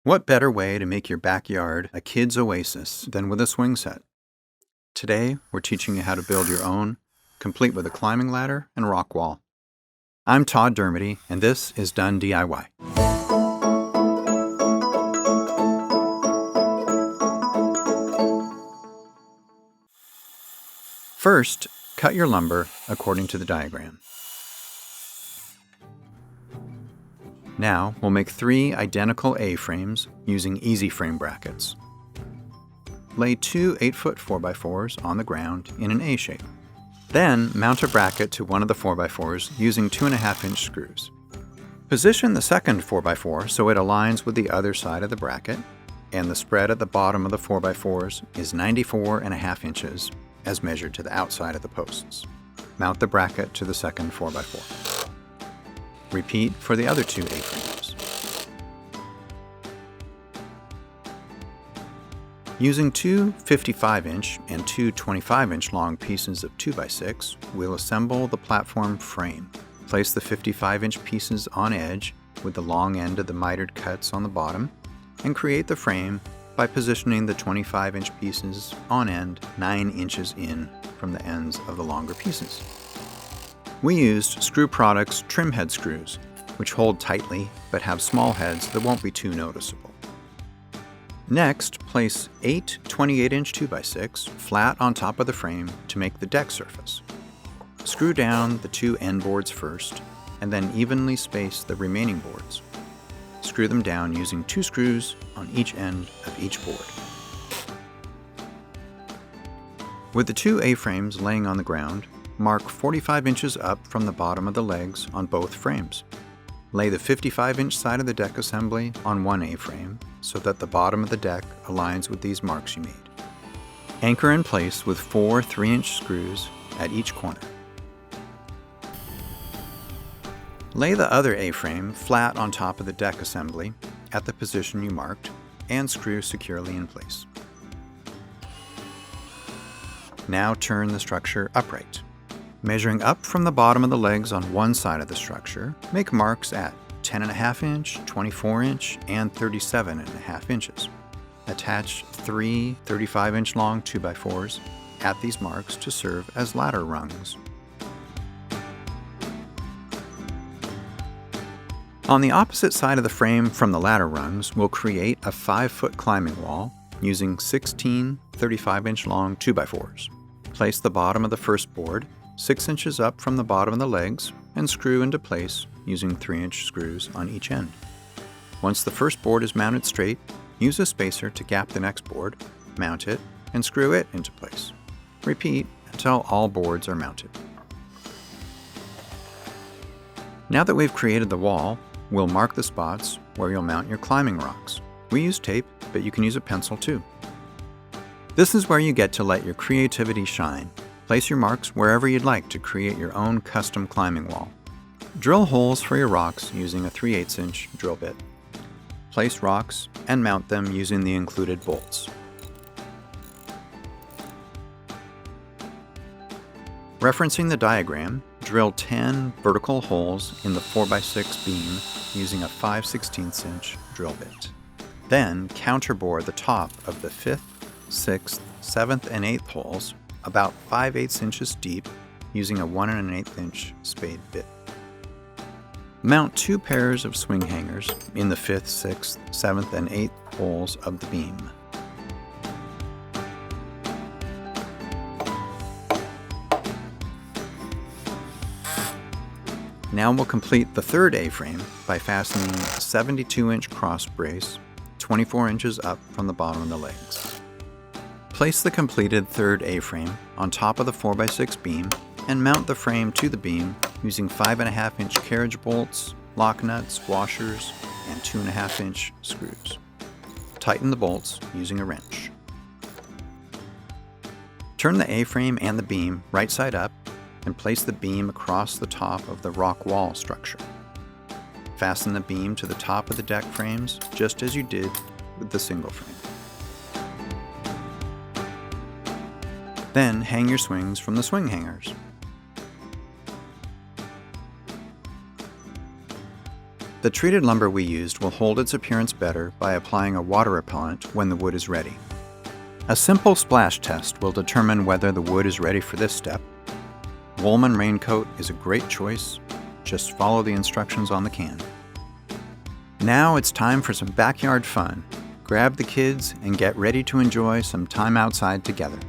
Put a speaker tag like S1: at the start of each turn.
S1: What better way to make your backyard a kid's oasis than with a swing set? Today, we're teaching you how to build your own, complete with a climbing ladder and rock wall. I'm Todd Dermody, and this is Done DIY. First, cut your lumber according to the diagram. Now, we'll make 3 identical A-frames using EZ-frame brackets. Lay 2 8-foot 4x4s on the ground in an A shape. Then, mount a bracket to one of the 4x4s using 2.5-inch screws. Position the second 4x4 so it aligns with the other side of the bracket, and the spread at the bottom of the 4x4s is 94.5 inches as measured to the outside of the posts. Mount the bracket to the second 4x4. Repeat for the other 2 A-frames. Using 2 55-inch and 2 25-inch long pieces of 2x6, we'll assemble the platform frame. Place the 55-inch pieces on edge with the long end of the mitered cuts on the bottom, and create the frame by positioning the 25-inch pieces on end 9 inches in from the ends of the longer pieces. We used Screw Products trim head screws, which hold tightly but have small heads that won't be too noticeable. Next, place 8 28-inch 2x6 flat on top of the frame to make the deck surface. Screw down the 2 end boards first, and then evenly space the remaining boards. Screw them down using 2 screws on each end of each board. With the 2 A-frames laying on the ground, mark 45 inches up from the bottom of the legs on both frames. Lay the 55-inch side of the deck assembly on one A-frame so that the bottom of the deck aligns with these marks you made. Anchor in place with 4 3-inch screws at each corner. Lay the other A-frame flat on top of the deck assembly at the position you marked and screw securely in place. Now turn the structure upright. Measuring up from the bottom of the legs on one side of the structure, make marks at 10.5-inch, 24-inch, and 37.5 inches. Attach 3 35-inch long 2x4s at these marks to serve as ladder rungs. On the opposite side of the frame from the ladder rungs, we'll create a 5-foot climbing wall using 16 35-inch long 2x4s. Place the bottom of the first board 6 inches up from the bottom of the legs and screw into place using 3-inch screws on each end. Once the first board is mounted straight, use a spacer to gap the next board, mount it, and screw it into place. Repeat until all boards are mounted. Now that we've created the wall, we'll mark the spots where you'll mount your climbing rocks. We use tape, but you can use a pencil too. This is where you get to let your creativity shine. Place your marks wherever you'd like to create your own custom climbing wall. Drill holes for your rocks using a 3/8-inch drill bit. Place rocks and mount them using the included bolts. Referencing the diagram, drill 10 vertical holes in the 4x6 beam using a 5/16-inch drill bit. Then counterbore the top of the 5th, 6th, 7th, and 8th holes about 5/8 inches deep using a 1 1/8-inch spade bit. Mount 2 pairs of swing hangers in the 5th, 6th, 7th, and 8th holes of the beam. Now we'll complete the third A-frame by fastening a 72-inch cross brace 24 inches up from the bottom of the legs. Place the completed third A-frame on top of the 4x6 beam and mount the frame to the beam using 5.5-inch carriage bolts, lock nuts, washers, and 2.5-inch screws. Tighten the bolts using a wrench. Turn the A-frame and the beam right side up and place the beam across the top of the rock wall structure. Fasten the beam to the top of the deck frames just as you did with the single frame. Then hang your swings from the swing hangers. The treated lumber we used will hold its appearance better by applying a water repellent when the wood is ready. A simple splash test will determine whether the wood is ready for this step. Woolman Raincoat is a great choice. Just follow the instructions on the can. Now it's time for some backyard fun. Grab the kids and get ready to enjoy some time outside together.